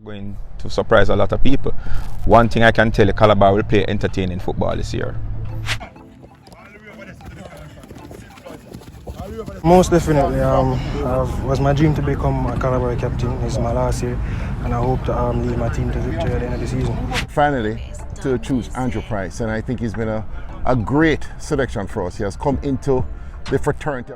Going to surprise a lot of people. One thing I can tell you, Calabar will play entertaining football this year. Most definitely. It was my dream to become a Calabar captain. It's my last year, and I hope to lead my team to victory at the end of the season. Finally, to choose Andrew Price, and I think he's been a great selection for us. He has come into the fraternity.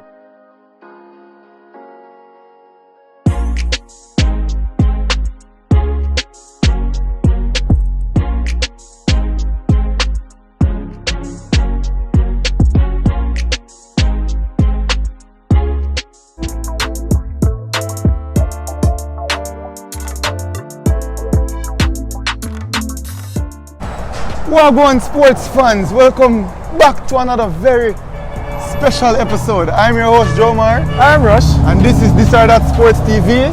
Wagwan sports fans, welcome back to another very special episode. I'm your host Jomar. I'm Rush. And this is This or That Sports TV,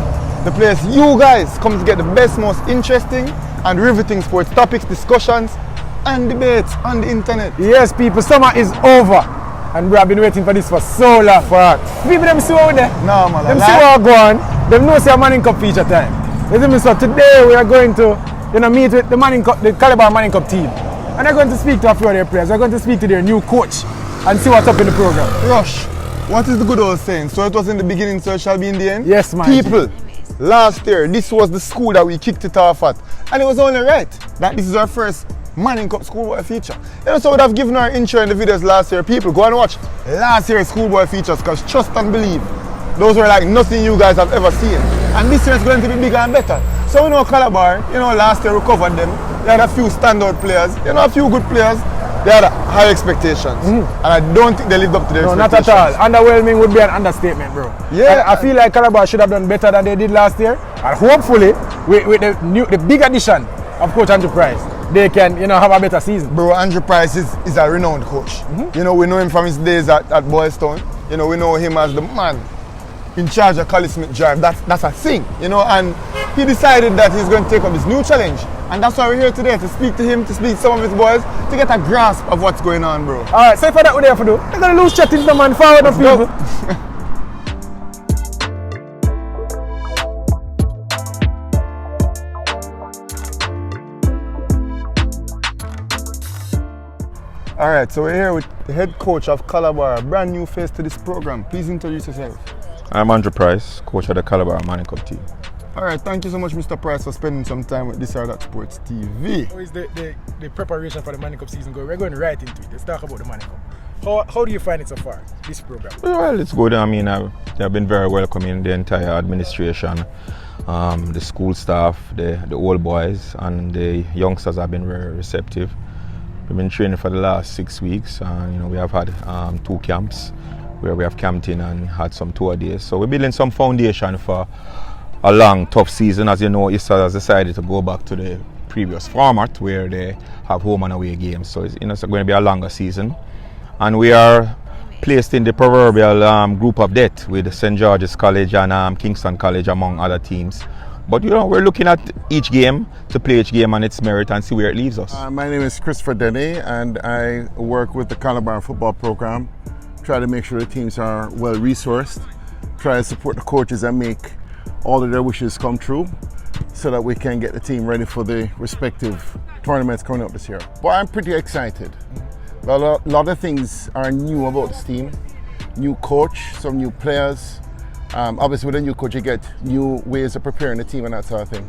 the place you guys come to get the best, most interesting and riveting sports topics, discussions and debates on the internet. Yes, people, summer is over, and we have been waiting for this for so long. People them see out there. No man, them see what go on. Them know say a Manning Cup feature time. So today we are going to meet with the Calabar Manning Cup team. And they're going to speak to a few of their players. They're going to speak to their new coach and see what's up in the program. Rush, what is the good old saying? So it was in the beginning, so it shall be in the end? Yes, man. People, last year, this was the school that we kicked it off at. And it was only right that this is our first Manning Cup schoolboy feature. So we'd have given our intro in the videos last year. People, go and watch last year's schoolboy features, because trust and believe, those were like nothing you guys have ever seen. And this year is going to be bigger and better. So we know Calabar, last year we covered them. They had a few standout players, a few good players. They had high expectations. And I don't think they lived up to their expectations. No, not at all. Underwhelming would be an understatement, bro. Yeah. I feel like Calabar should have done better than they did last year. And hopefully, with the big addition of Coach Andrew Price, they can have a better season. Bro, Andrew Price is a renowned coach. We know him from his days at Boys Town. We know him as the man in charge of Collie Smith Drive. That's a thing, and he decided that he's going to take up this new challenge. And that's why we're here today, to speak to him, to speak to some of his boys, to get a grasp of what's going on, bro. Alright, so for that we're there for do. I'm gonna lose chat into the man forward of people. Alright, so we're here with the head coach of Calabar, a brand new face to this program. Please introduce yourself. I'm Andrew Price, coach of the Calabar Manning Cup team. Alright, thank you so much, Mr. Price, for spending some time with This or That Sports TV. How is the preparation for the Manning Cup season going? We're going right into it. Let's talk about the Manning Cup. How do you find it so far, this program? Well, it's good. I mean, they've been very welcoming, the entire administration, the school staff, the old boys, and the youngsters have been very receptive. We've been training for the last 6 weeks, and we have had 2 camps where we have camped in and had some tour days. So we're building some foundation for a long, tough season. As you know, Easter has decided to go back to the previous format where they have home and away games. So it's going to be a longer season. And we are placed in the proverbial group of death with St. George's College and Kingston College, among other teams. But we're looking at each game, to play each game on its merit and see where it leaves us. My name is Christopher Denny, and I work with the Calabar football program. Try to make sure the teams are well resourced, try to support the coaches and make all of their wishes come true so that we can get the team ready for the respective tournaments coming up this year. But I'm pretty excited. A lot of things are new about this team. New coach, some new players. Obviously with a new coach you get new ways of preparing the team and that sort of thing.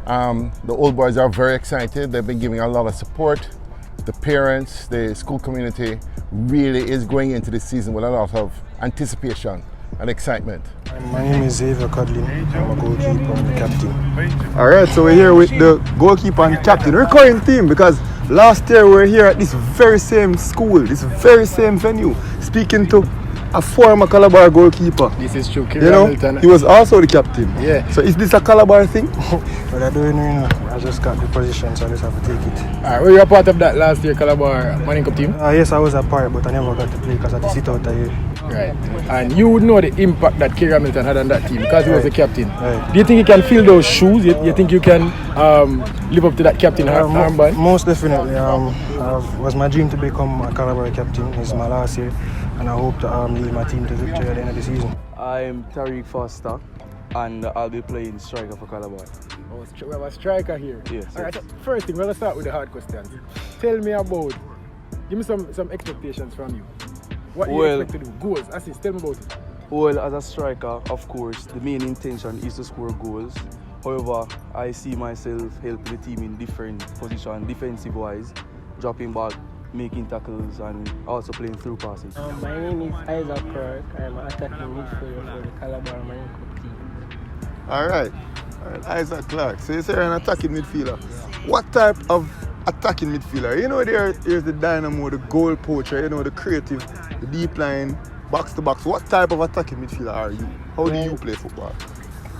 The old boys are very excited. They've been giving a lot of support. The parents, the school community really is going into this season with a lot of anticipation and excitement. My name is Xavier Codlin. I'm a goalkeeper and the captain. Alright, so we're here with the goalkeeper and captain, recurring theme, because last year we were here at this very same school, this very same venue, speaking to a former Calabar goalkeeper. This is true. He was also the captain. Yeah. So is this a Calabar thing? But I don't know. I just got the position, so I just have to take it. Alright, were you a part of that last year Calabar Manning Cup team? Yes, I was a part, but I never got to play because I had to sit out a year. Right. And you would know the impact that Kerry Hamilton had on that team because he was the captain. Right. Do you think you can fill those shoes? You think you can live up to that captain armband? Most definitely. It was my dream to become a Calabar captain. It's my last year, and I hope to lead my team to victory at the end of the season. I'm Tariq Foster. and I'll be playing striker for Calabar. Oh, we have a striker here. Yes. All right, so first thing, we're going to start with the hard questions. Tell me about, give me some expectations from you. What do you expect to do? Goals, assist, tell me about it. Well, as a striker, of course, the main intention is to score goals. However, I see myself helping the team in different positions, defensive-wise, dropping back, making tackles, and also playing through passes. My name is Isaac Clark. I'm an attacking midfielder for the Calabar Marine Cup team. All right, Isaac Clark. So you're an attacking midfielder. What type of attacking midfielder? You know, here's the dynamo, the goal poacher, you know, the creative, the deep line, box to box. What type of attacking midfielder are you? How do you play football?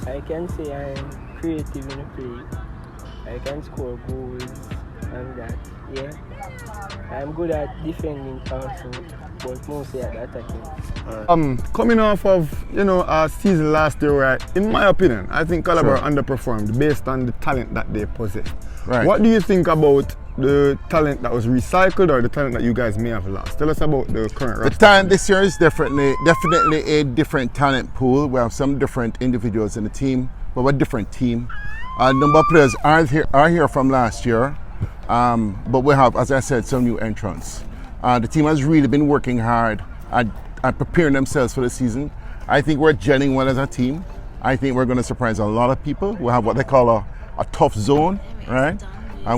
I can say I'm creative in the play. I can score goals and that, yeah. I'm good at defending also, but mostly at attacking. Coming off of, you know, our season last year, right, in my opinion, I think Calabar underperformed based on the talent that they possess. Right. What do you think about the talent that was recycled or the talent that you guys may have lost? Tell us about the current roster. The talent this year is definitely a different talent pool. We have some different individuals in the team, but we're a different team. A number of players are here from last year, but we have, as I said, some new entrants. The team has really been working hard at preparing themselves for the season. I think we're gelling well as a team. I think we're going to surprise a lot of people. We have what they call a tough zone, right?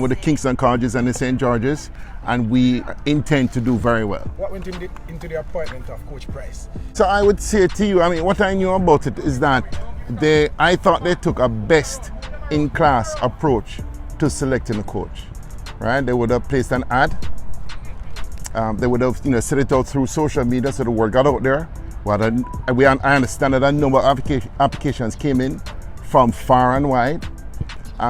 With the Kingston Colleges and the St. George's, and we intend to do very well. What went into the appointment of Coach Price? So I would say to you, I mean, what I knew about it is that I thought they took a best-in-class approach to selecting a coach, right? They would have placed an ad. They would have, set it out through social media so the word got out there. I understand that a number of applications came in from far and wide.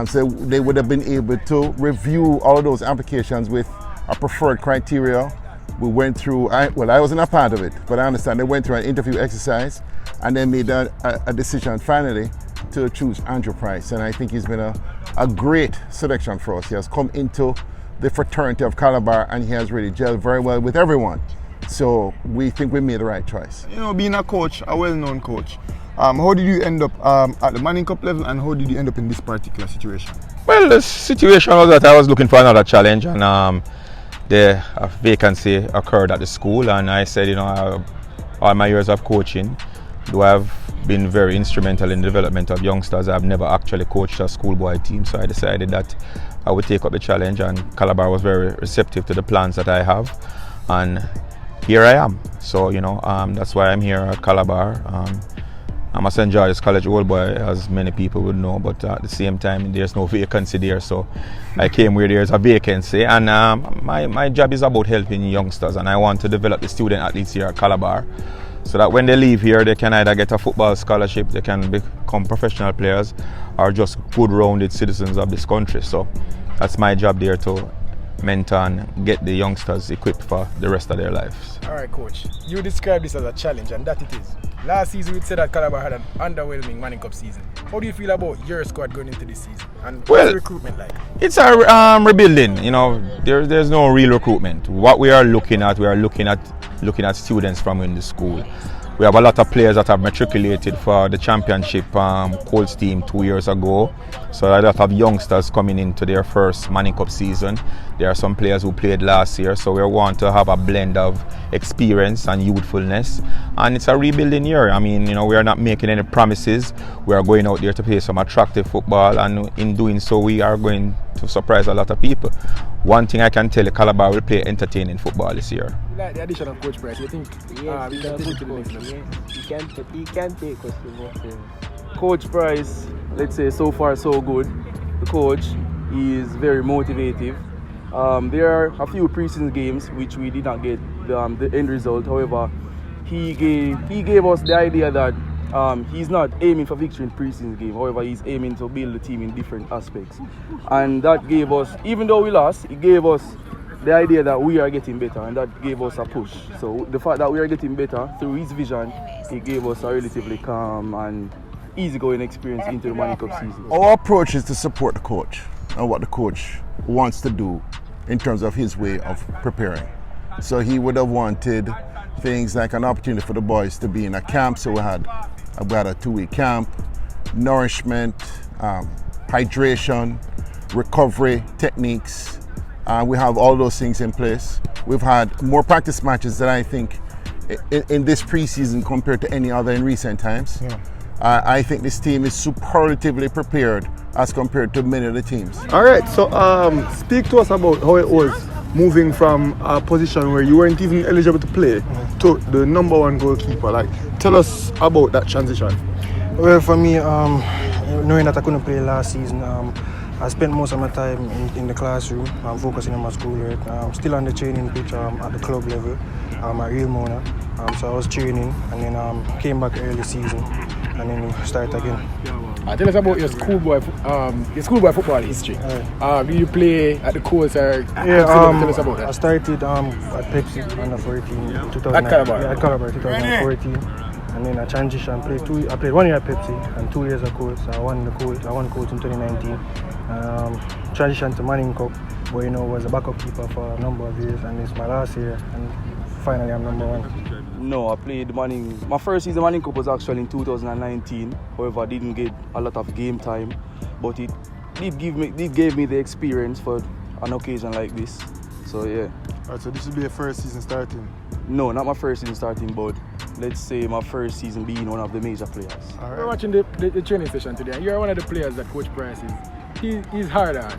So they would have been able to review all of those applications with a preferred criteria. We went through, I wasn't a part of it, but I understand they went through an interview exercise and then made a decision finally to choose Andrew Price. And I think he's been a great selection for us. He has come into the fraternity of Calabar and he has really gelled very well with everyone. So we think we made the right choice. You know, being a coach, a well-known coach, how did you end up at the Manning Cup level and how did you end up in this particular situation? Well, the situation was that I was looking for another challenge and a vacancy occurred at the school and I said, all my years of coaching, though I've been very instrumental in the development of youngsters, I've never actually coached a schoolboy team, so I decided that I would take up the challenge and Calabar was very receptive to the plans that I have and here I am. So, that's why I'm here at Calabar. I'm a St. George's College old boy, as many people would know, but at the same time, there's no vacancy there. So I came where there's a vacancy, and my job is about helping youngsters, and I want to develop the student athletes here at Calabar, so that when they leave here, they can either get a football scholarship, they can become professional players, or just good rounded citizens of this country. So that's my job there, to mentor and get the youngsters equipped for the rest of their lives. All right, Coach. You described this as a challenge, and that it is. Last season, we said that Calabar had an underwhelming Manning Cup season. How do you feel about your squad going into this season? And what's the recruitment like? It's a rebuilding. There's no real recruitment. What we are looking at students from in the school. We have a lot of players that have matriculated for the championship Colts team 2 years ago. So a lot of youngsters coming into their first Manning Cup season. There are some players who played last year, so we want to have a blend of experience and youthfulness. And it's a rebuilding year. We are not making any promises. We are going out there to play some attractive football, and in doing so, we are going to surprise a lot of people. One thing I can tell you, Calabar will play entertaining football this year. You like the addition of Coach Price? You think Yes, we can take it to the next level? Yes, he can take us to the next level. Coach Price, let's say so far so good. The coach is very motivative. There are a few preseason games which we did not get the end result. However, he gave us the idea that he's not aiming for victory in preseason game. However, he's aiming to build the team in different aspects. And that gave us, even though we lost, it gave us the idea that we are getting better, and that gave us a push. So the fact that we are getting better through his vision, it gave us a relatively calm and easygoing experience into the Manning Cup season. Our approach is to support the coach and what the coach wants to do in terms of his way of preparing. So he would have wanted things like an opportunity for the boys to be in a camp. So we had a 2-week camp. nourishment, hydration, recovery techniques. We have all those things in place. We've had more practice matches than I think in this preseason compared to any other in recent times. Yeah. I think this team is superlatively prepared as compared to many of the teams. All right, so speak to us about how it was moving from a position where you weren't even eligible to play to the #1 goalkeeper. Like, tell us about that transition. Well, for me, knowing that I couldn't play last season, I spent most of my time in the classroom, focusing on my schoolwork. Still on the training pitch at the club level, at Real Mona. So I was training and then came back early season and then start again. Tell us about your schoolboy football history. Did you play at the course or tell us about that? I started at Pepsi under 14 2009. At Calabar? Yeah, at Calabar 2014. And then I transitioned, I played 1 year at Pepsi and 2 years at course. I won coach in 2019. Transitioned to Manning Cup, where was a backup keeper for a number of years, and it's my last year and finally I'm #1. No, I played Manning. My first season Manning Cup was actually in 2019. However, I didn't get a lot of game time, but it gave me the experience for an occasion like this. So yeah. Alright, so this will be your first season starting? No, not my first season starting, but let's say my first season being one of the major players. Right. We're watching the training session today, and you're one of the players that Coach Price he's hard on.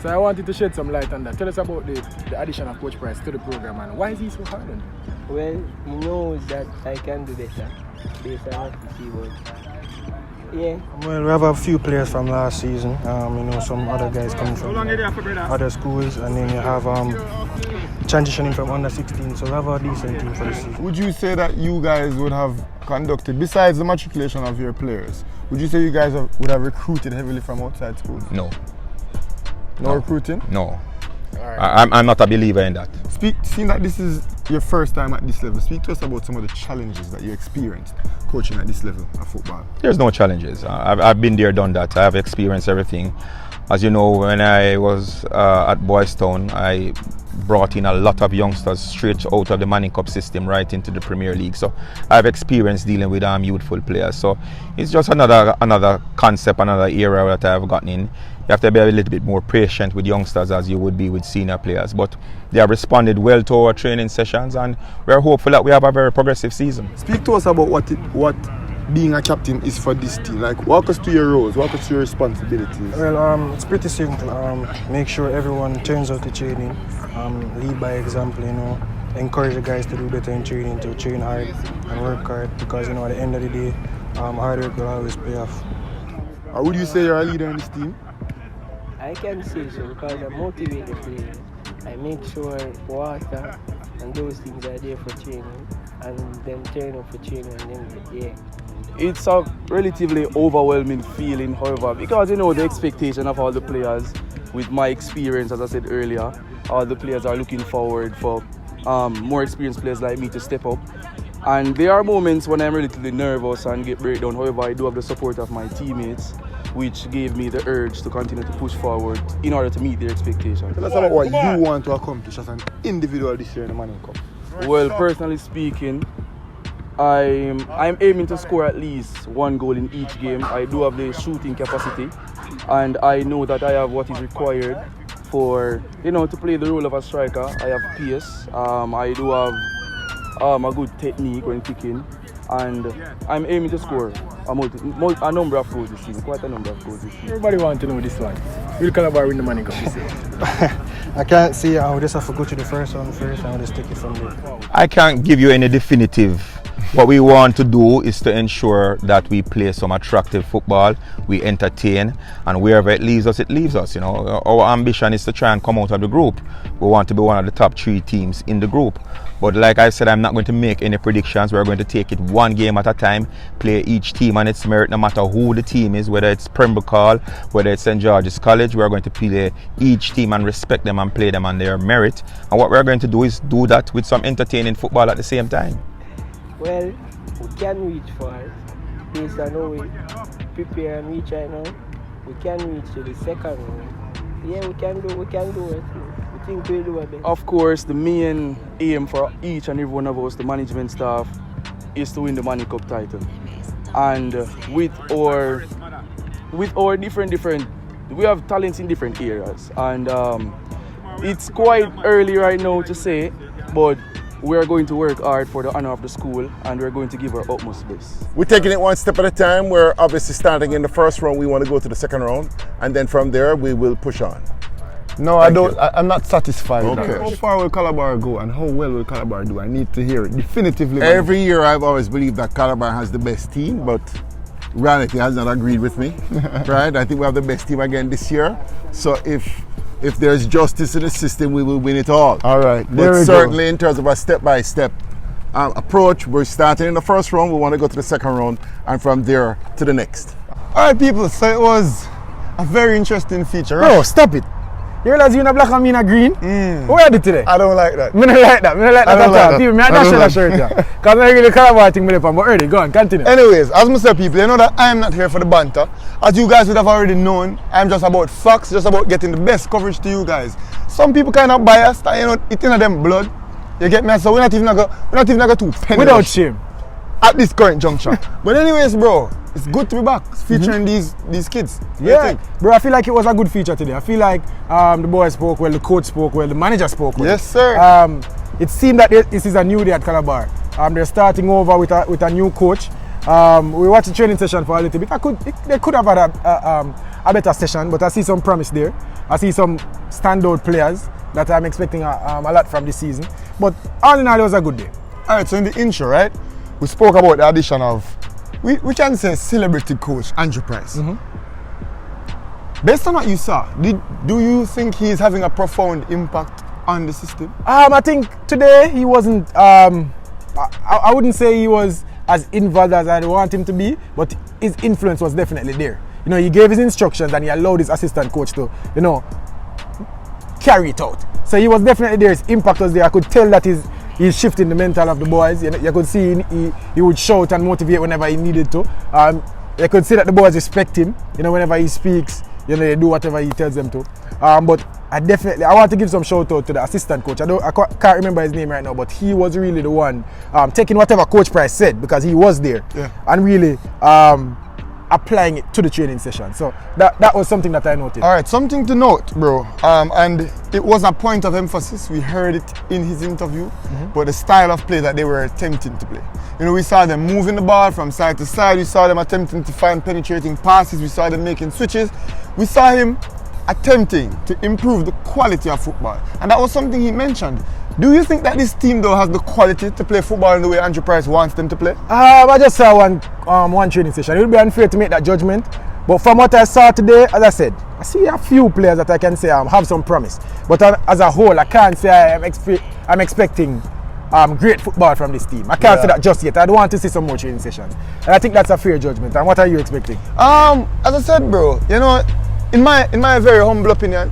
So I wanted to shed some light on that. Tell us about the addition of Coach Price to the program, and why is he so hard on you? Well, he knows that I can do better based on what he sees, but yeah. Well, we have a few players from last season. Some other guys coming from other schools, and then you have transitioning from under 16. So we have a decent team for this season. Would you say that you guys would have conducted, besides the matriculation of your players, would you say you guys would have recruited heavily from outside schools? No. No recruiting? No. I'm not a believer in that. Seeing that this is your first time at this level, speak to us about some of the challenges that you experienced coaching at this level of football. There's no challenges. I've been there, done that. I have experienced everything. As you know, when I was at Boys Town, I brought in a lot of youngsters straight out of the Manning Cup system right into the Premier League. So I've experienced dealing with youthful players. So it's just another concept, another era that I've gotten in. You have to be a little bit more patient with youngsters as you would be with senior players. But they have responded well to our training sessions, and we're hopeful that we have a very progressive season. Speak to us about what being a captain is for this team. Like, walk us through your roles, walk us through your responsibilities. Well, it's pretty simple. Make sure everyone turns out to training, lead by example, encourage the guys to do better in training, to train hard and work hard, because at the end of the day, hard work will always pay off. Would you say you're a leader in this team? I can say so because I motivate the players. I make sure water and those things are there for training, and then turn up for training and then yeah. It's a relatively overwhelming feeling, however, because the expectation of all the players, with my experience, as I said earlier, all the players are looking forward for more experienced players like me to step up. And there are moments when I'm relatively nervous and get breakdown. However, I do have the support of my teammates, which gave me the urge to continue to push forward in order to meet their expectations. Tell us about what you want to accomplish as an individual this year in the Manning Cup. Well, personally speaking, I'm aiming to score at least 1 goal in each game. I do have the shooting capacity, and I know that I have what is required for to play the role of a striker. I have pace. I do have a good technique when kicking, and I'm aiming to score a number of goals this season, quite a number of goals this season. Everybody wants to know this one. Will Calabar win the Manning Cup this year? I can't say I would just have to go to the first one first and I'll just take it from there. I can't give you any definitive. What we want to do is to ensure that we play some attractive football, we entertain, and wherever it leaves us, it leaves us. Our ambition is to try and come out of the group. We want to be one of the top 3 teams in the group. But like I said, I'm not going to make any predictions. We're going to take it one game at a time, play each team on its merit, no matter who the team is, whether it's Pembroke Hall, whether it's St. George's College. We're going to play each team and respect them and play them on their merit. And what we're going to do is do that with some entertaining football at the same time. Well, we can reach far based on how we prepare and reach right now. We can reach to the second one. Yeah, we can do it. We think we'll do it. Of course, the main aim for each and every one of us, the management staff, is to win the Manning Cup title. And with our with our different, we have talents in different areas, and it's quite early right now to say, but we are going to work hard for the honor of the school, and we're going to give our utmost best. We're taking it one step at a time. We're obviously starting in the first round. We want to go to the second round, and then from there we will push on. No, I don't. I'm not satisfied with Okay. that. How far will Calabar go and how well will Calabar do? I need to hear it definitively. Every year I've always believed that Calabar has the best team, but reality has not agreed with me. Right? I think we have the best team again this year. So if there's justice in the system, we will win it all. All right. There But we certainly in terms of a step-by-step approach, we're starting in the first round, we want to go to the second round, and from there to the next. All right, people. So it was a very interesting feature. Right? Bro, stop it. You realize you in a black and me in a green? What are you today? I don't like that. I don't like that. I don't like that don't at all. like People, that. I dash that shirt here. Because I really Calabar thing, but early, go on, continue. Anyways, as I said, people, you know that I am not here for the banter. As you guys would have already known, I'm just about facts, just about getting the best coverage to you guys. Some people kind of biased, and you know, it's in them blood. You get me? So we're not even gonna do penny Without rush shame. at this current juncture. But anyways, bro, it's good to be back featuring these kids. What do you Yeah, think? bro, I feel like it was a good feature today. I feel like the boys spoke well, the coach spoke well, the manager spoke well. Yes, sir. It seemed that this is a new day at Calabar. They're starting over with a new coach. We watched the training session for a little bit. They could have had a better session, but I see some promise there. I see some standout players that I'm expecting a lot from this season. But all in all, it was a good day. All right, so in the intro, right, we spoke about the addition of, we can say, celebrity coach Andrew Price. Based on what you saw, do you think he's having a profound impact on the system? I think today he wasn't. I wouldn't say he was as involved as I'd want him to be, but his influence was definitely there. You know, he gave his instructions and he allowed his assistant coach to, you know, carry it out. So he was definitely there. His impact was there. I could tell that he's shifting the mental of the boys. You could see he would shout and motivate whenever he needed to. You could see that the boys respect him. You know, whenever he speaks, you know, they do whatever he tells them to. But I want to give some shout out to the assistant coach. I can't remember his name right now, but he was really the one taking whatever Coach Price said, because he was there, and really applying it to the training session. So that was something that I noticed. All right, something to note, bro. And it was a point of emphasis. We heard it in his interview, but the style of play that they were attempting to play. You know, we saw them moving the ball from side to side. We saw them attempting to find penetrating passes. We saw them making switches. We saw him attempting to improve the quality of football. And that was something he mentioned. Do you think that this team, though, has the quality to play football in the way Andrew Price wants them to play? I just saw one training session. It would be unfair to make that judgment. But from what I saw today, as I said, I see a few players that I can say have some promise. But as a whole, I can't say I'm expecting great football from this team. I can't say that just yet. I'd want to see some more training sessions. And I think that's a fair judgment. And what are you expecting? As I said, bro, you know, in my very humble opinion,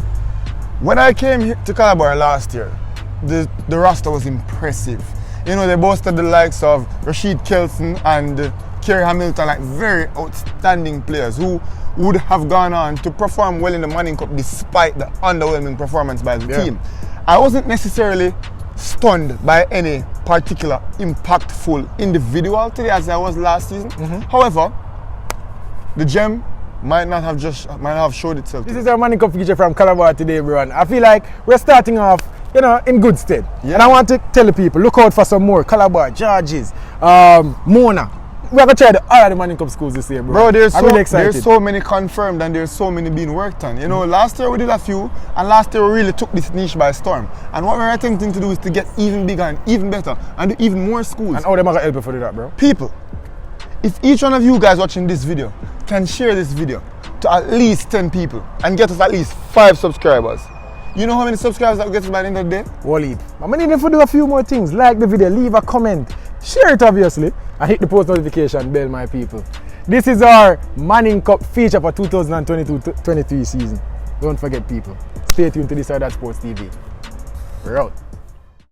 when I came here to Calabar last year, the roster was impressive. You know, they boasted the likes of Rashid Kelson and Kerry Hamilton, like very outstanding players who would have gone on to perform well in the Manning Cup despite the underwhelming performance by the team. I wasn't necessarily stunned by any particular impactful individual today as I was last season. However, the gem might not have showed itself. This is our Manning Cup feature from Calabar today, bro. And I feel like we're starting off, you know, in good stead. And I want to tell the people, look out for some more Calabar, Georges, Mona. We're going to try all of the Manning Cup schools this year, bro. Bro, really excited. There's so many confirmed and there's so many being worked on. You know, last year we did a few, and last year we really took this niche by storm. And what we're attempting to do is to get even bigger and even better and do even more schools. And how them are going to help you for that, bro? People, if each one of you guys watching this video can share this video to at least 10 people and get us at least 5 subscribers, you know how many subscribers that we get by the end of the day? Whole heap. I'm going to need to do a few more things. Like the video, leave a comment, share it obviously, and hit the post notification bell, my people. This is our Manning Cup feature for 2022-23 season. Don't forget, people. Stay tuned to this side of Sports TV. We're out.